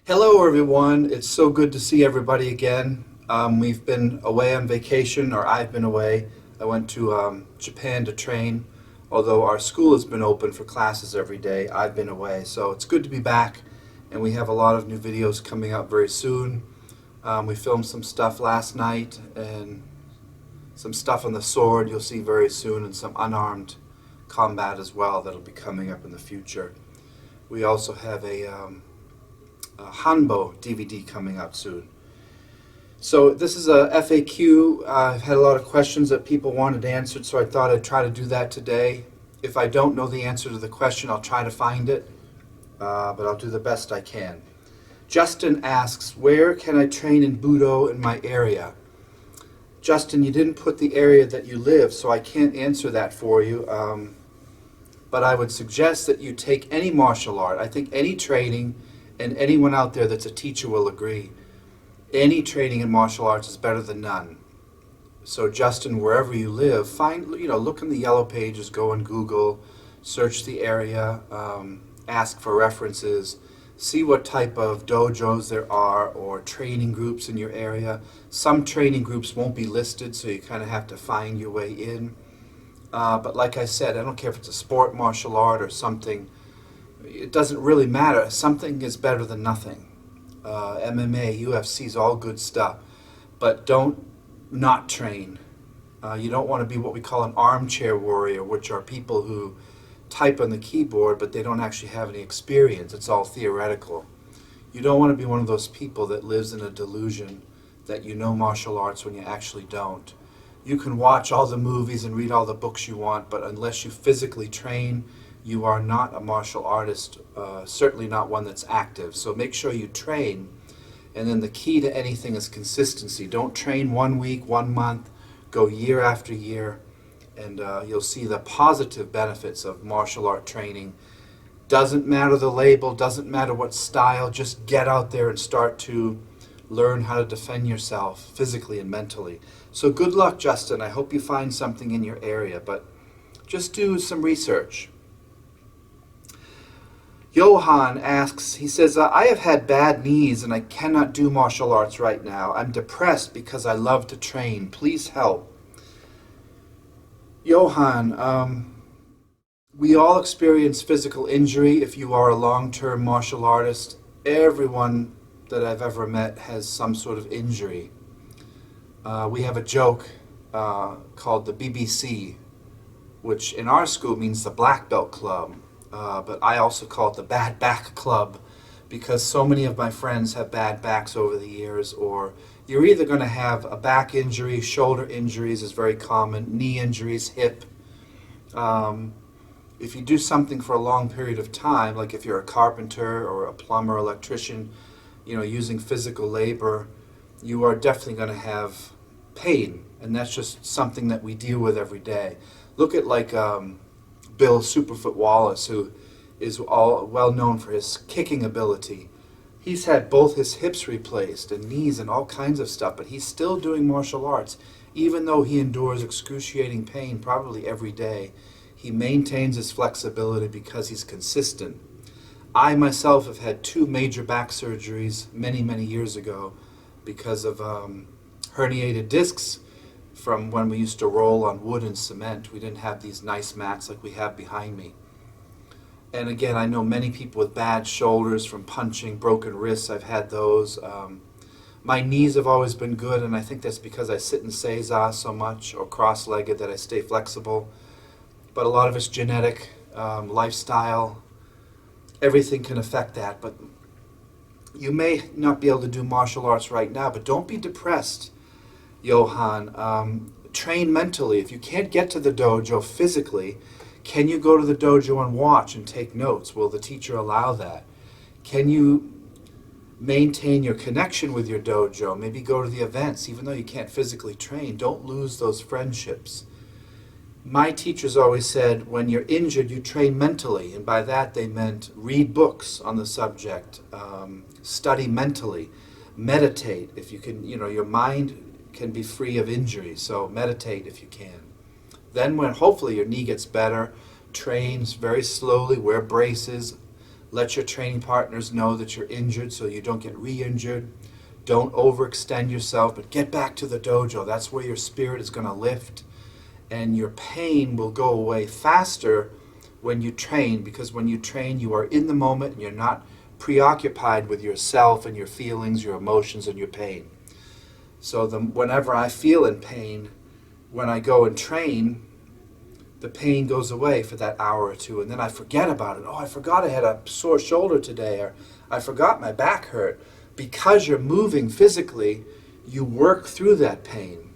Hello, everyone. It's so good to see everybody again. We've been away on vacation, or I've been away. I went to Japan to train. Although our school has been open for classes every day, I've been away. So it's good to be back, and we have a lot of new videos coming out very soon. We filmed some stuff last night, and some stuff on the sword you'll see very soon, and some unarmed combat as well that'll be coming up in the future. We also have a Hanbo DVD coming out soon. So this is a FAQ. I've had a lot of questions that people wanted answered, so I thought I'd try to do that today. If I don't know the answer to the question, I'll try to find it, but I'll do the best I can. Justin asks, where can I train in Budo in my area? Justin, you didn't put the area that you live, so I can't answer that for you. But I would suggest that you take any martial art. I think any training, and anyone out there that's a teacher will agree, any training in martial arts is better than none. So Justin, wherever you live, look in the yellow pages, go on Google, search the area, ask for references, see what type of dojos there are or training groups in your area. Some training groups won't be listed, so you kind of have to find your way in. But like I said, I don't care if it's a sport, martial art, or something. It doesn't really matter. Something is better than nothing. MMA, UFC is all good stuff. But don't not train. You don't want to be what we call an armchair warrior, which are people who type on the keyboard, but they don't actually have any experience. It's all theoretical. You don't want to be one of those people that lives in a delusion that you know martial arts when you actually don't. You can watch all the movies and read all the books you want, but unless you physically train, you are not a martial artist, certainly not one that's active. So make sure you train, and then the key to anything is consistency. Don't train 1 week, 1 month, go year after year, and you'll see the positive benefits of martial art training. Doesn't matter the label, doesn't matter what style, just get out there and start to learn how to defend yourself physically and mentally. So good luck, Justin. I hope you find something in your area, but just do some research. Johan asks, he says, I have had bad knees and I cannot do martial arts right now. I'm depressed because I love to train. Please help. Johan, we all experience physical injury if you are a long-term martial artist. Everyone that I've ever met has some sort of injury. We have a joke called the BBC, which in our school means the Black Belt Club. But I also call it the Bad Back Club because so many of my friends have bad backs over the years, or you're either going to have a back injury, shoulder injuries is very common, knee injuries, hip. If you do something for a long period of time, like if you're a carpenter or a plumber, electrician, using physical labor, you are definitely going to have pain, and that's just something that we deal with every day. Look at Bill Superfoot Wallace, who is all well known for his kicking ability. He's had both his hips replaced and knees and all kinds of stuff, but he's still doing martial arts. Even though he endures excruciating pain probably every day, he maintains his flexibility because he's consistent. I myself have had 2 major back surgeries many, many years ago because of herniated discs from when we used to roll on wood and cement. We didn't have these nice mats like we have behind me. And again, I know many people with bad shoulders from punching, broken wrists. I've had those. My knees have always been good, and I think that's because I sit in seiza so much, or cross-legged, that I stay flexible. But a lot of it's genetic, lifestyle. Everything can affect that. But you may not be able to do martial arts right now, but don't be depressed, Johan. Train mentally. If you can't get to the dojo physically, can you go to the dojo and watch and take notes? Will the teacher allow that? Can you maintain your connection with your dojo? Maybe go to the events, even though you can't physically train. Don't lose those friendships. My teachers always said, when you're injured, you train mentally, and by that they meant read books on the subject, study mentally, meditate if you can. Your mind can be free of injury, so meditate if you can. Then when hopefully your knee gets better, train very slowly, wear braces, Let your training partners know that you're injured so you don't get re-injured. Don't overextend yourself, but get back to the dojo. That's where your spirit is going to lift, and your pain will go away faster when you train, because when you train, you are in the moment and you're not preoccupied with yourself and your feelings, your emotions, and your pain. So whenever I feel in pain, when I go and train, the pain goes away for that hour or two, and then I forget about it. Oh, I forgot I had a sore shoulder today, or I forgot my back hurt. Because you're moving physically, you work through that pain.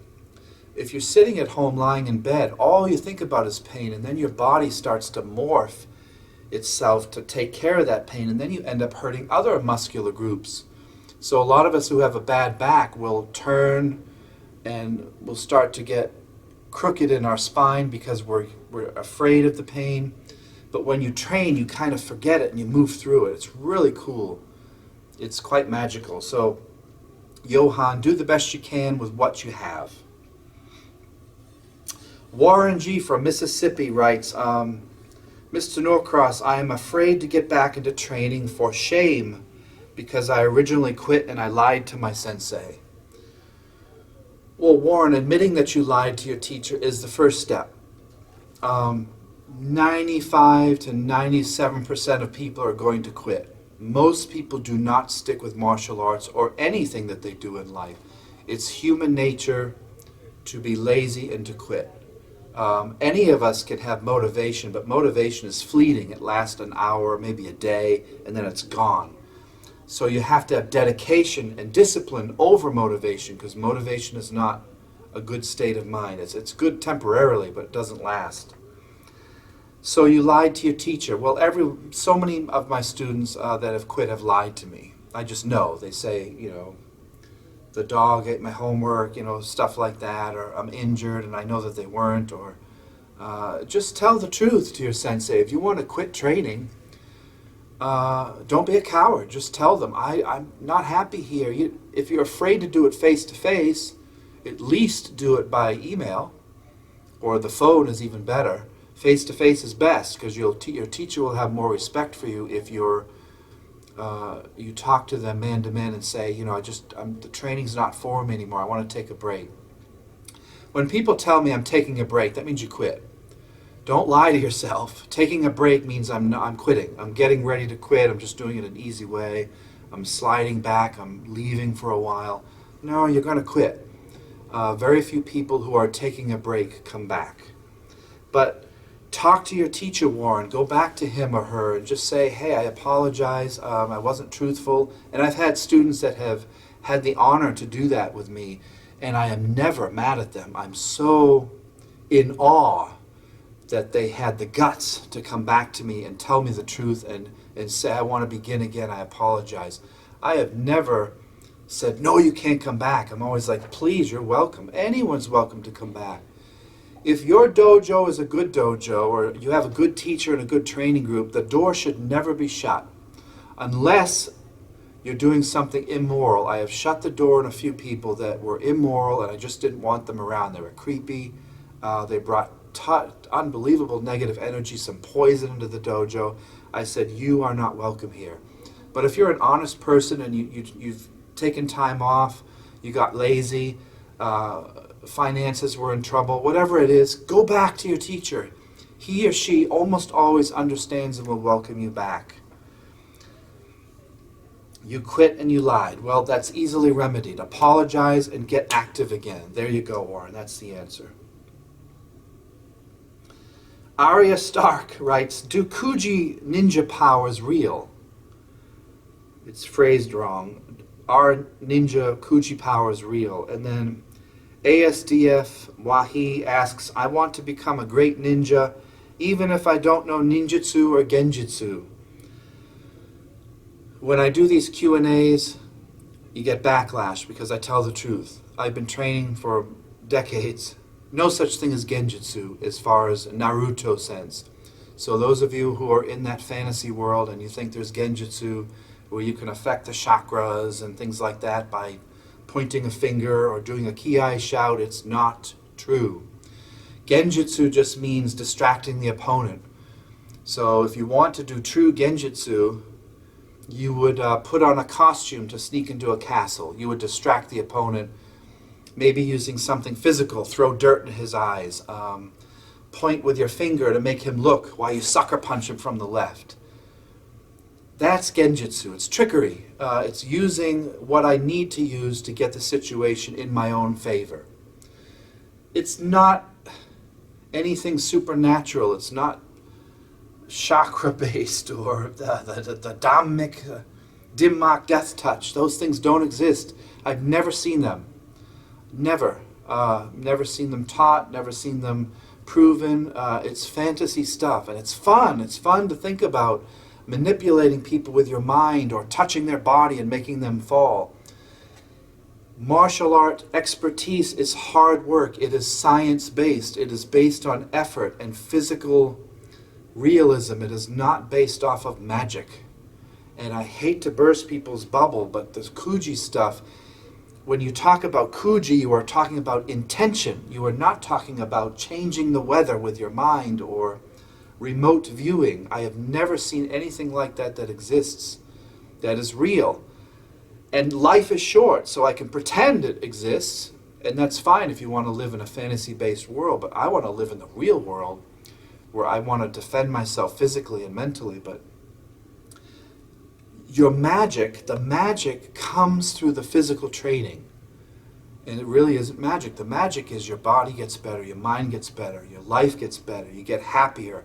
If you're sitting at home lying in bed, all you think about is pain, and then your body starts to morph itself to take care of that pain, and then you end up hurting other muscular groups. So a lot of us who have a bad back will turn and will start to get crooked in our spine because we're afraid of the pain. But when you train, you kind of forget it and you move through it. It's really cool. It's quite magical. So, Johan, do the best you can with what you have. Warren G. from Mississippi writes, Mr. Norcross, I am afraid to get back into training for shame because I originally quit and I lied to my sensei. Well, Warren, admitting that you lied to your teacher is the first step. 95 to 97% of people are going to quit. Most people do not stick with martial arts or anything that they do in life. It's human nature to be lazy and to quit. Any of us can have motivation, but motivation is fleeting. It lasts an hour, maybe a day, and then it's gone. So you have to have dedication and discipline over motivation, because motivation is not a good state of mind. It's good temporarily, but it doesn't last. So you lied to your teacher. Well, so many of my students that have quit have lied to me. I just know. They say, the dog ate my homework, stuff like that, or I'm injured and I know that they weren't, or just tell the truth to your sensei. If you want to quit training, don't be a coward. Just tell them, I'm not happy here. If you're afraid to do it face-to-face, at least do it by email, or the phone is even better. Face-to-face is best, because your teacher will have more respect for you if you talk to them man-to-man and say, the training's not for me anymore. I want to take a break. When people tell me I'm taking a break, that means you quit. Don't lie to yourself. Taking a break means I'm quitting. I'm getting ready to quit. I'm just doing it an easy way. I'm sliding back. I'm leaving for a while. No, you're going to quit. Very few people who are taking a break come back. But talk to your teacher, Warren. Go back to him or her and just say, hey, I apologize. I wasn't truthful. And I've had students that have had the honor to do that with me, and I am never mad at them. I'm so in awe that they had the guts to come back to me and tell me the truth and say, I want to begin again. I apologize. I have never said, no, you can't come back. I'm always like, please, you're welcome. Anyone's welcome to come back. If your dojo is a good dojo, or you have a good teacher and a good training group, the door should never be shut unless you're doing something immoral. I have shut the door on a few people that were immoral, and I just didn't want them around. They were creepy. They brought unbelievable negative energy, some poison into the dojo. I said, you are not welcome here. But if you're an honest person and you've taken time off, you got lazy, finances were in trouble, whatever it is, go back to your teacher. He or she almost always understands and will welcome you back. You quit and you lied. Well, that's easily remedied. Apologize and get active again. There you go, Warren. That's the answer. Arya Stark writes, do Kuji ninja powers real? It's phrased wrong. Are ninja Kuji powers real? And then ASDF Wahi asks, I want to become a great ninja, even if I don't know ninjutsu or genjutsu. When I do these Q&As, you get backlash because I tell the truth. I've been training for decades. No such thing as genjutsu as far as Naruto sense. So those of you who are in that fantasy world and you think there's genjutsu where you can affect the chakras and things like that by pointing a finger or doing a ki shout, it's not true. Genjutsu just means distracting the opponent. So if you want to do true genjutsu, You would put on a costume to sneak into a castle. You would distract the opponent, maybe using something physical, throw dirt in his eyes, point with your finger to make him look while you sucker punch him from the left. That's genjutsu. It's trickery. It's using what I need to use to get the situation in my own favor. It's not anything supernatural. It's not chakra-based or the Dhammic, Dimmak death touch. Those things don't exist. I've never seen them. Never. Never seen them taught, never seen them proven. It's fantasy stuff, and it's fun. It's fun to think about manipulating people with your mind or touching their body and making them fall. Martial art expertise is hard work. It is science-based. It is based on effort and physical realism. It is not based off of magic. And I hate to burst people's bubble, but this Kuji stuff, when you talk about Kuji, you are talking about intention. You are not talking about changing the weather with your mind or remote viewing. I have never seen anything like that that exists, that is real. And life is short, so I can pretend it exists, and that's fine if you want to live in a fantasy-based world, but I want to live in the real world where I want to defend myself physically and mentally. But your magic, the magic comes through the physical training. And it really isn't magic. The magic is your body gets better, your mind gets better, your life gets better, you get happier.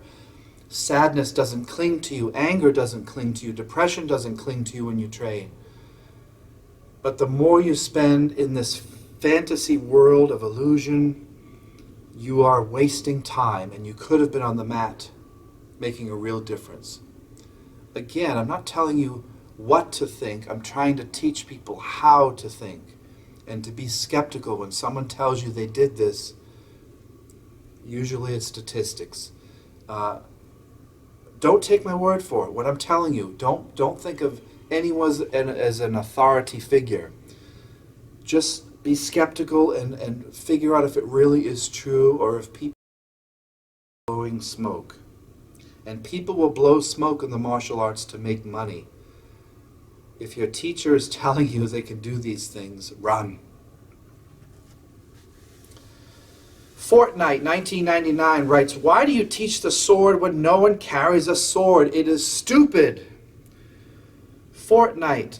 Sadness doesn't cling to you, anger doesn't cling to you, depression doesn't cling to you when you train. But the more you spend in this fantasy world of illusion, you are wasting time, and you could have been on the mat making a real difference. Again, I'm not telling you what to think. I'm trying to teach people how to think and to be skeptical when someone tells you they did this. Usually it's statistics. Don't take my word for it. What I'm telling you, don't think of anyone as an authority figure. Just be skeptical and figure out if it really is true or if people are blowing smoke. And people will blow smoke in the martial arts to make money. If your teacher is telling you they can do these things, run. Fortnite 1999 writes, "Why do you teach the sword when no one carries a sword? It is stupid." Fortnite,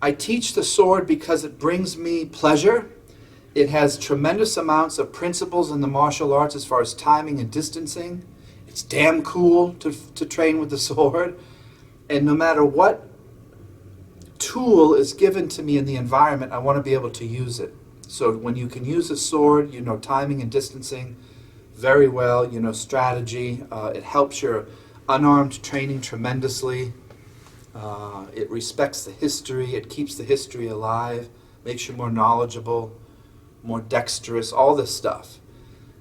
I teach the sword because it brings me pleasure. It has tremendous amounts of principles in the martial arts as far as timing and distancing. It's damn cool to train with the sword. And no matter what tool is given to me in the environment, I want to be able to use it. So when you can use a sword, you know timing and distancing very well, you know strategy. It helps your unarmed training tremendously. It respects the history. It keeps the history alive, makes you more knowledgeable, more dexterous, all this stuff.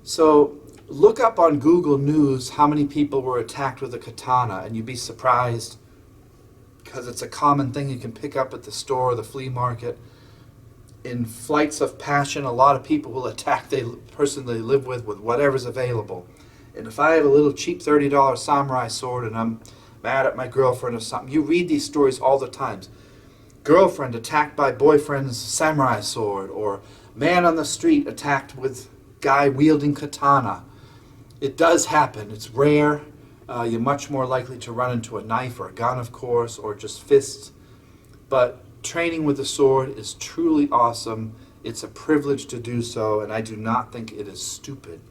So look up on Google News how many people were attacked with a katana, and you'd be surprised because it's a common thing you can pick up at the store or the flea market. In flights of passion, a lot of people will attack the person they live with whatever's available. And if I have a little cheap $30 samurai sword and I'm mad at my girlfriend or something, you read these stories all the time. Girlfriend attacked by boyfriend's samurai sword, or man on the street attacked with guy wielding katana. It does happen. It's rare. You're much more likely to run into a knife or a gun, of course, or just fists. But training with the sword is truly awesome. It's a privilege to do so, and I do not think it is stupid.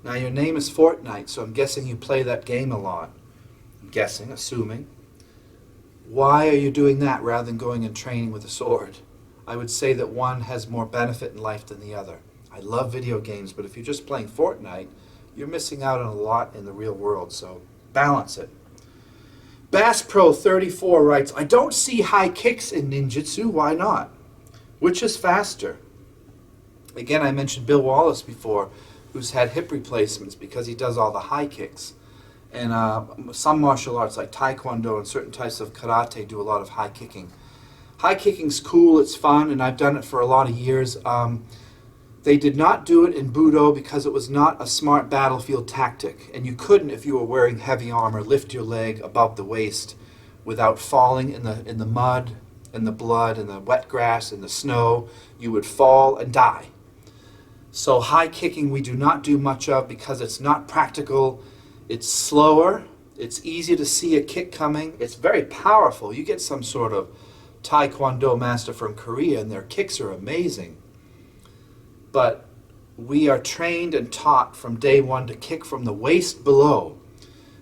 Now, your name is Fortnite, so I'm guessing you play that game a lot. I'm guessing, assuming. Why are you doing that rather than going and training with a sword? I would say that one has more benefit in life than the other. I love video games, but if you're just playing Fortnite, you're missing out on a lot in the real world, so balance it. Bass Pro 34 writes, "I don't see high kicks in ninjutsu. Why not? Which is faster?" Again, I mentioned Bill Wallace before, who's had hip replacements because he does all the high kicks. And some martial arts like Taekwondo and certain types of karate do a lot of high kicking. High kicking's cool, it's fun, and I've done it for a lot of years. They did not do it in Budo because it was not a smart battlefield tactic, and you couldn't, if you were wearing heavy armor, lift your leg above the waist without falling in the mud, in the blood, in the wet grass, in the snow. You would fall and die. So high kicking we do not do much of because it's not practical. It's slower. It's easy to see a kick coming. It's very powerful. You get some sort of Taekwondo master from Korea and their kicks are amazing. But we are trained and taught from day one to kick from the waist below.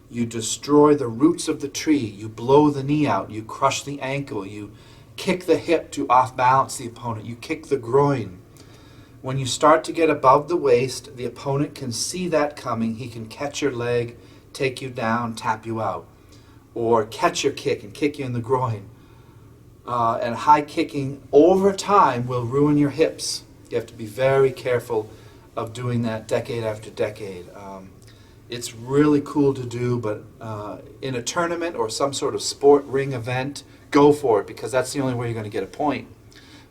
You destroy the roots of the tree. You blow the knee out. You crush the ankle. You kick the hip to off-balance the opponent. You kick the groin. When you start to get above the waist, the opponent can see that coming. He can catch your leg, take you down, tap you out. Or catch your kick and kick you in the groin. And high kicking over time will ruin your hips. You have to be very careful of doing that decade after decade. It's really cool to do, but in a tournament or some sort of sport ring event, go for it because that's the only way you're going to get a point.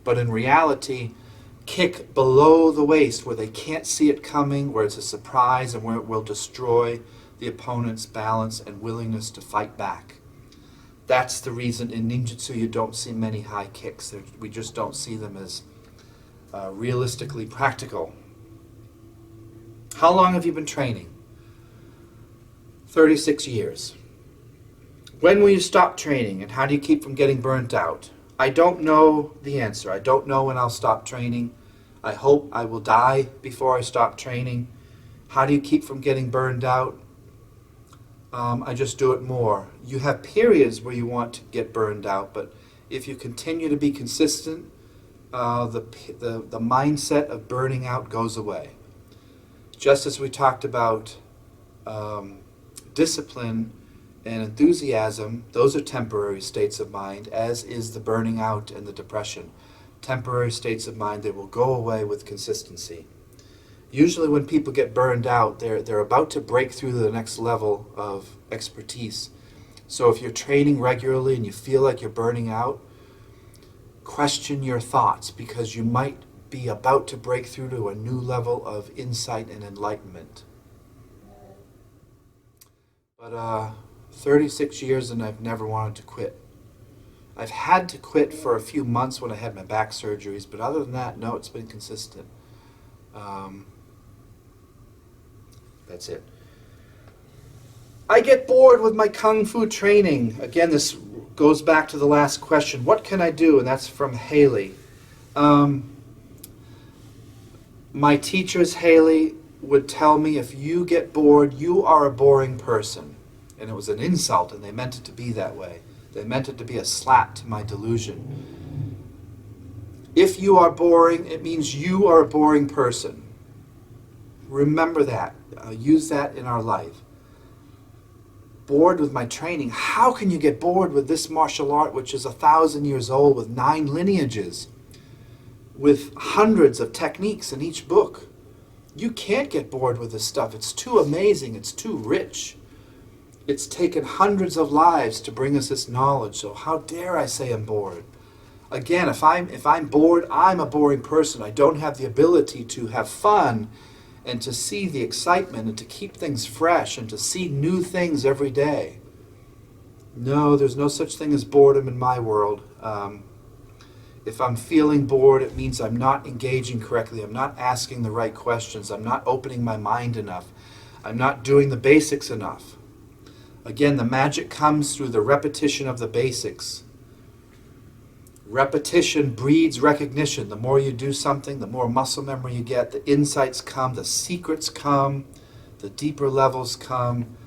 But in reality, kick below the waist where they can't see it coming, where it's a surprise and where it will destroy the opponent's balance and willingness to fight back. That's the reason in Ninjutsu you don't see many high kicks. We just don't see them as realistically practical. How long have you been training? 36 years. When will you stop training and how do you keep from getting burnt out? I don't know the answer. I don't know when I'll stop training. I hope I will die before I stop training. How do you keep from getting burned out? I just do it more. You have periods where you want to get burned out, but if you continue to be consistent, the mindset of burning out goes away. Just as we talked about discipline and enthusiasm, those are temporary states of mind, as is the burning out and the depression. Temporary states of mind, they will go away with consistency. Usually when people get burned out, they're about to break through to the next level of expertise. So if you're training regularly and you feel like you're burning out, question your thoughts because you might be about to break through to a new level of insight and enlightenment. But 36 years and I've never wanted to quit. I've had to quit for a few months when I had my back surgeries, but other than that, no, it's been consistent. That's it. I get bored with my Kung Fu training. Again, this goes back to the last question. What can I do? And that's from Haley. My teachers, Haley, would tell me if you get bored, you are a boring person. And it was an insult, and they meant it to be that way. They meant it to be a slap to my delusion. If you are boring, it means you are a boring person. Remember that. Use that in our life. Bored with my training. How can you get bored with this martial art, which is 1,000 years old, with 9 lineages, with hundreds of techniques in each book? You can't get bored with this stuff. It's too amazing. It's too rich. It's taken hundreds of lives to bring us this knowledge, so how dare I say I'm bored? Again, if I'm bored, I'm a boring person. I don't have the ability to have fun and to see the excitement and to keep things fresh and to see new things every day. No, there's no such thing as boredom in my world. If I'm feeling bored, it means I'm not engaging correctly. I'm not asking the right questions. I'm not opening my mind enough. I'm not doing the basics enough. Again, the magic comes through the repetition of the basics. Repetition breeds recognition. The more you do something, the more muscle memory you get, the insights come, the secrets come, the deeper levels come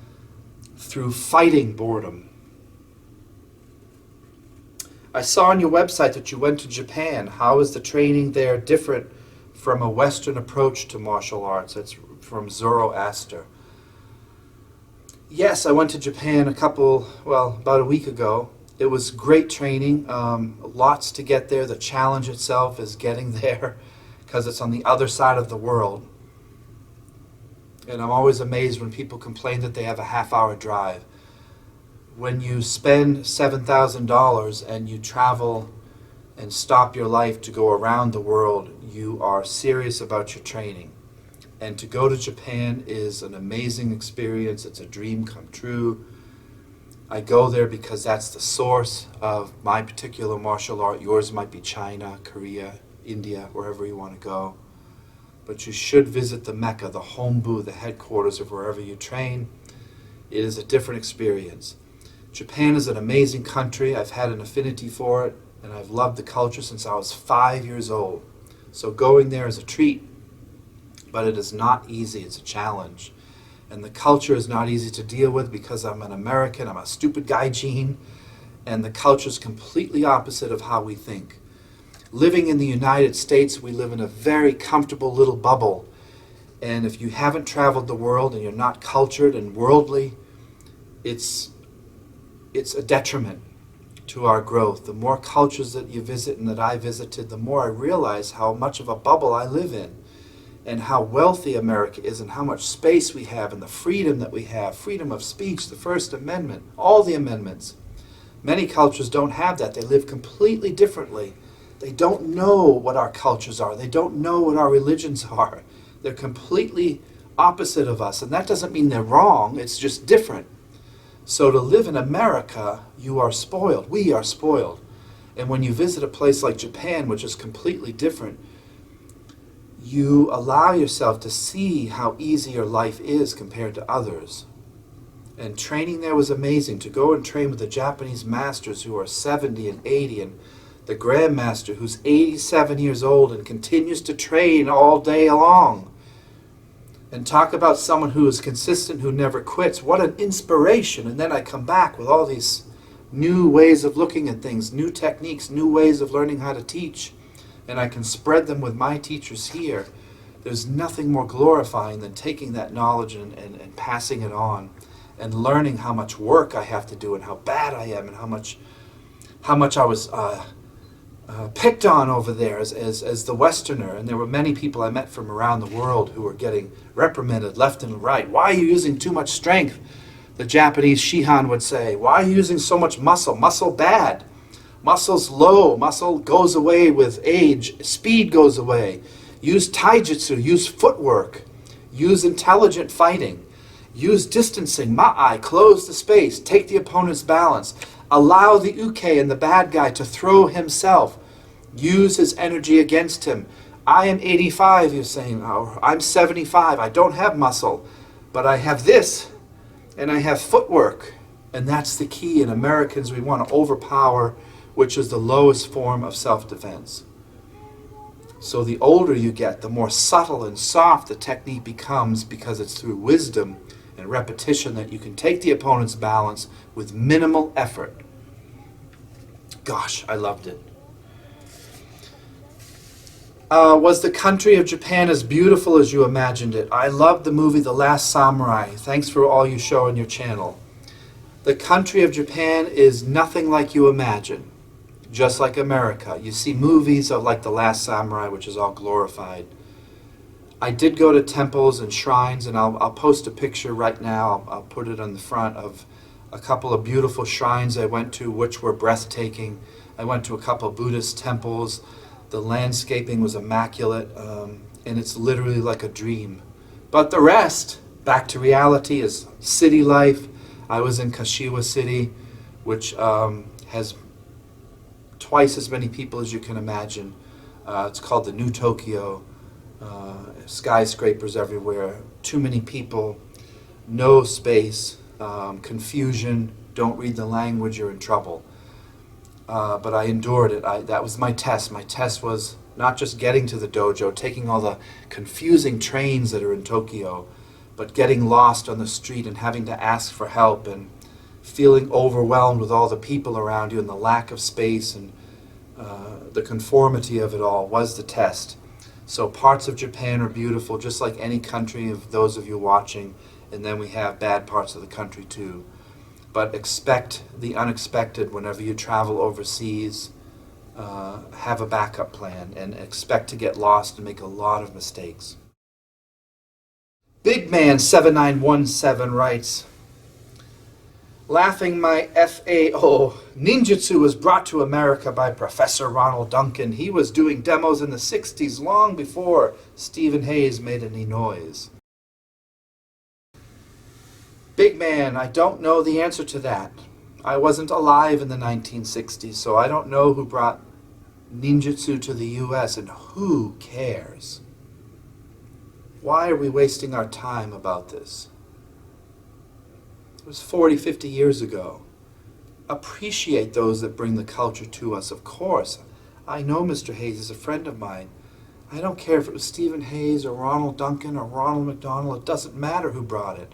through fighting boredom. I saw on your website that you went to Japan. How is the training there different from a Western approach to martial arts? That's from Zoroaster. Yes, I went to Japan about a week ago. It was great training, lots to get there. The challenge itself is getting there because it's on the other side of the world. And I'm always amazed when people complain that they have a half-hour drive. When you spend $7,000 and you travel and stop your life to go around the world, you are serious about your training. And to go to Japan is an amazing experience. It's a dream come true. I go there because that's the source of my particular martial art. Yours might be China, Korea, India, wherever you want to go. But you should visit the Mecca, the Hombu, the headquarters of wherever you train. It is a different experience. Japan is an amazing country. I've had an affinity for it, and I've loved the culture since I was 5 years old. So going there is a treat, but it is not easy. It's a challenge. And the culture is not easy to deal with because I'm an American, I'm a stupid gaijin, and the culture is completely opposite of how we think. Living in the United States, we live in a very comfortable little bubble. And if you haven't traveled the world and you're not cultured and worldly, it's a detriment to our growth. The more cultures that you visit and that I visited, the more I realize how much of a bubble I live in, and how wealthy America is, and how much space we have, and the freedom that we have, freedom of speech, the First Amendment, all the amendments. Many cultures don't have that. They live completely differently. They don't know what our cultures are. They don't know what our religions are. They're completely opposite of us, and that doesn't mean they're wrong. It's just different. So to live in America, you are spoiled. We are spoiled. And when you visit a place like Japan, which is completely different, you allow yourself to see how easy your life is compared to others. And training there was amazing. To go and train with the Japanese masters who are 70 and 80, and the Grandmaster who's 87 years old and continues to train all day long. And talk about someone who is consistent, who never quits. What an inspiration. And then I come back with all these new ways of looking at things, new techniques, new ways of learning how to teach. And I can spread them with my teachers here. There's nothing more glorifying than taking that knowledge and passing it on, and learning how much work I have to do and how bad I am, and how much I was picked on over there as the Westerner. And there were many people I met from around the world who were getting reprimanded left and right. Why are you using too much strength? The Japanese Shihan would say. Why are you using so much muscle? Muscle bad. Muscle's low. Muscle goes away with age. Speed goes away. Use taijutsu. Use footwork. Use intelligent fighting. Use distancing. Ma'ai. Close the space. Take the opponent's balance. Allow the uke and the bad guy to throw himself. Use his energy against him. I am 85, you're saying. Oh, I'm 75. I don't have muscle. But I have this. And I have footwork. And that's the key. In Americans, we want to overpower, which is the lowest form of self-defense. So the older you get, the more subtle and soft the technique becomes, because it's through wisdom and repetition that you can take the opponent's balance with minimal effort. Gosh, I loved it. Was the country of Japan as beautiful as you imagined it? I loved the movie The Last Samurai. Thanks for all you show on your channel. The country of Japan is nothing like you imagine. Just like America. You see movies of like The Last Samurai, which is all glorified. I did go to temples and shrines, and I'll post a picture right now. I'll put it on the front of a couple of beautiful shrines I went to, which were breathtaking. I went to a couple of Buddhist temples. The landscaping was immaculate, and it's literally like a dream. But the rest, back to reality, is city life. I was in Kashiwa City, which has twice as many people as you can imagine. It's called the New Tokyo. Skyscrapers everywhere, too many people, no space, confusion, don't read the language, you're in trouble. But I endured it. That was my test. My test was not just getting to the dojo, taking all the confusing trains that are in Tokyo, but getting lost on the street and having to ask for help, and feeling overwhelmed with all the people around you and the lack of space, and the conformity of it all was the test. So parts of Japan are beautiful, just like any country, of those of you watching, and then we have bad parts of the country too. But expect the unexpected whenever you travel overseas. Have a backup plan, and expect to get lost and make a lot of mistakes. Big Man 7917 writes, Laughing my FAO. Ninjutsu was brought to America by Professor Ronald Duncan. He was doing demos in the 60s, long before Stephen Hayes made any noise. Big man, I don't know the answer to that. I wasn't alive in the 1960s, so I don't know who brought ninjutsu to the US, and who cares? Why are we wasting our time about this? It was 40, 50 years ago. Appreciate those that bring the culture to us, of course. I know Mr. Hayes is a friend of mine. I don't care if it was Stephen Hayes or Ronald Duncan or Ronald McDonald. It doesn't matter who brought it.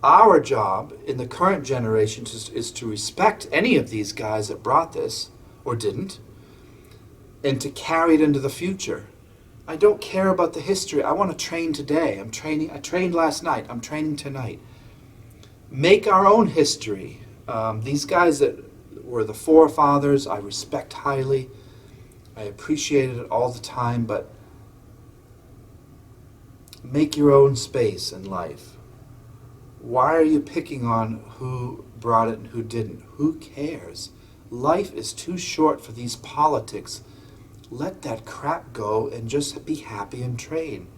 Our job in the current generation is to respect any of these guys that brought this, or didn't, and to carry it into the future. I don't care about the history. I want to train today. I trained last night. I'm training tonight. Make our own history. These guys that were the forefathers, I respect highly. I appreciated it all the time, but make your own space in life. Why are you picking on who brought it and who didn't? Who cares? Life is too short for these politics. Let that crap go and just be happy and train.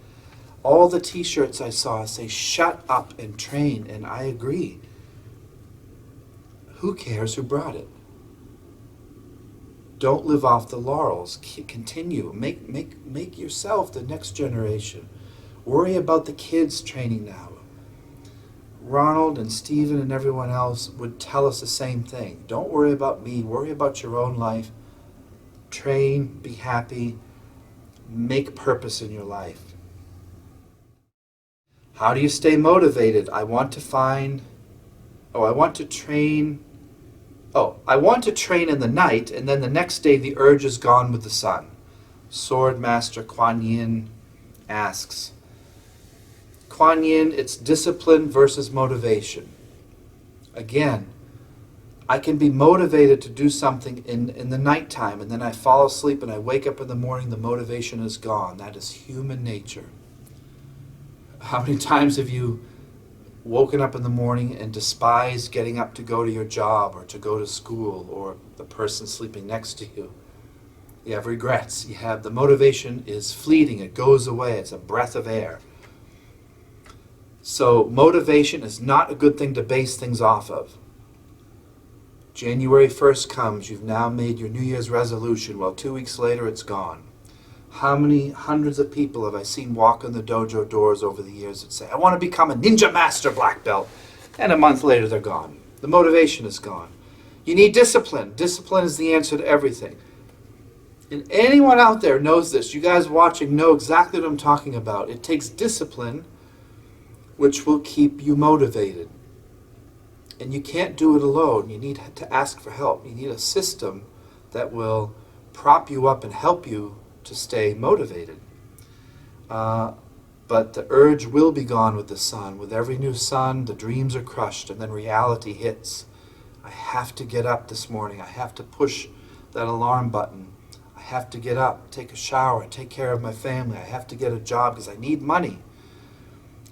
All the t-shirts I saw say, shut up and train, and I agree. Who cares who brought it? Don't live off the laurels. Continue. Make yourself the next generation. Worry about the kids training now. Ronald and Stephen and everyone else would tell us the same thing. Don't worry about me. Worry about your own life. Train, be happy, make purpose in your life. How do you stay motivated? I want to train in the night, and then the next day the urge is gone with the sun. Sword Master Kuan Yin asks. Kuan Yin, it's discipline versus motivation. Again, I can be motivated to do something in the nighttime, and then I fall asleep and I wake up in the morning, the motivation is gone. That is human nature. How many times have you woken up in the morning and despised getting up to go to your job or to go to school, or the person sleeping next to you? You have regrets. The motivation is fleeting. It goes away. It's a breath of air. So motivation is not a good thing to base things off of. January 1st comes, you've now made your New Year's resolution. Well, 2 weeks later, it's gone. How many hundreds of people have I seen walk in the dojo doors over the years that say, I want to become a ninja master black belt, and a month later they're gone. The motivation is gone. You need discipline. Discipline is the answer to everything. And anyone out there knows this. You guys watching know exactly what I'm talking about. It takes discipline, which will keep you motivated. And you can't do it alone. You need to ask for help. You need a system that will prop you up and help you to stay motivated. But the urge will be gone with the sun. With every new sun, the dreams are crushed, and then reality hits. I have to get up this morning. I have to push that alarm button. I have to get up, take a shower, take care of my family. I have to get a job because I need money.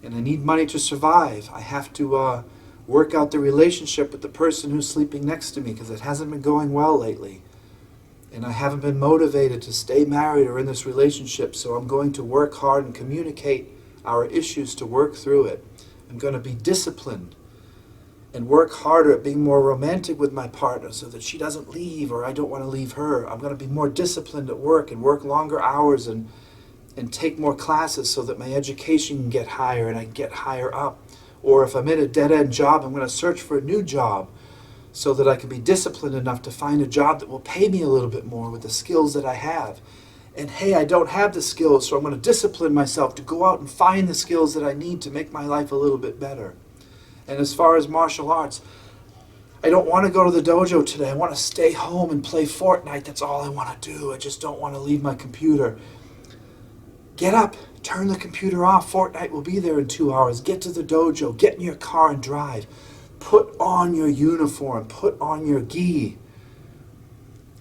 And I need money to survive. I have to work out the relationship with the person who's sleeping next to me because it hasn't been going well lately. And I haven't been motivated to stay married or in this relationship, so I'm going to work hard and communicate our issues to work through it. I'm going to be disciplined and work harder at being more romantic with my partner so that she doesn't leave or I don't want to leave her. I'm going to be more disciplined at work and work longer hours and take more classes so that my education can get higher and I can get higher up. Or if I'm in a dead-end job, I'm going to search for a new job so that I can be disciplined enough to find a job that will pay me a little bit more with the skills that I have. And hey, I don't have the skills, so I'm going to discipline myself to go out and find the skills that I need to make my life a little bit better. And as far as martial arts, I don't want to go to the dojo today. I want to stay home and play Fortnite. That's all I want to do. I just don't want to leave my computer. Get up, turn the computer off. Fortnite will be there in 2 hours. Get to the dojo, get in your car and drive. Put on your uniform, put on your gi.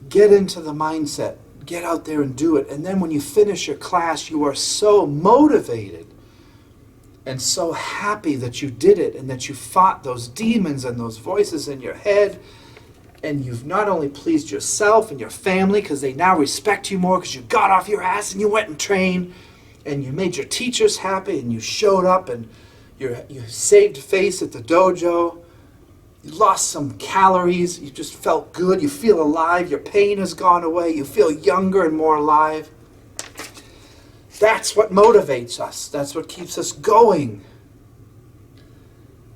Get into the mindset. Get out there and do it. And then when you finish your class, you are so motivated. and so happy that you did it and that you fought those demons and those voices in your head. And you've not only pleased yourself and your family because they now respect you more because you got off your ass and you went and trained, and you made your teachers happy and you showed up and you saved face at the dojo. You lost some calories. You just felt good. You feel alive. Your pain has gone away. You feel younger and more alive. That's what motivates us. That's what keeps us going.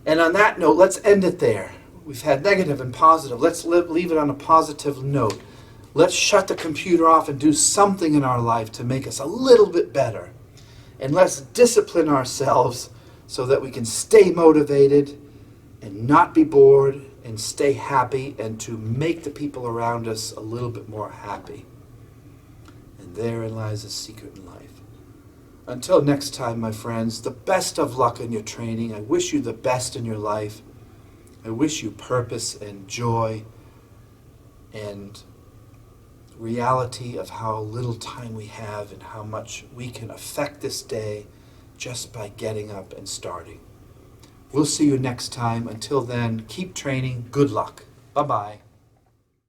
And on that note, let's end it there. We've had negative and positive. Let's leave it on a positive note. Let's shut the computer off and do something in our life to make us a little bit better. And let's discipline ourselves so that we can stay motivated and not be bored and stay happy and to make the people around us a little bit more happy. And therein lies the secret in life. Until next time, my friends, the best of luck in your training. I wish you the best in your life. I wish you purpose and joy and reality of how little time we have and how much we can affect this day just by getting up and starting. We'll see you next time. Until then, keep training. Good luck. Bye-bye.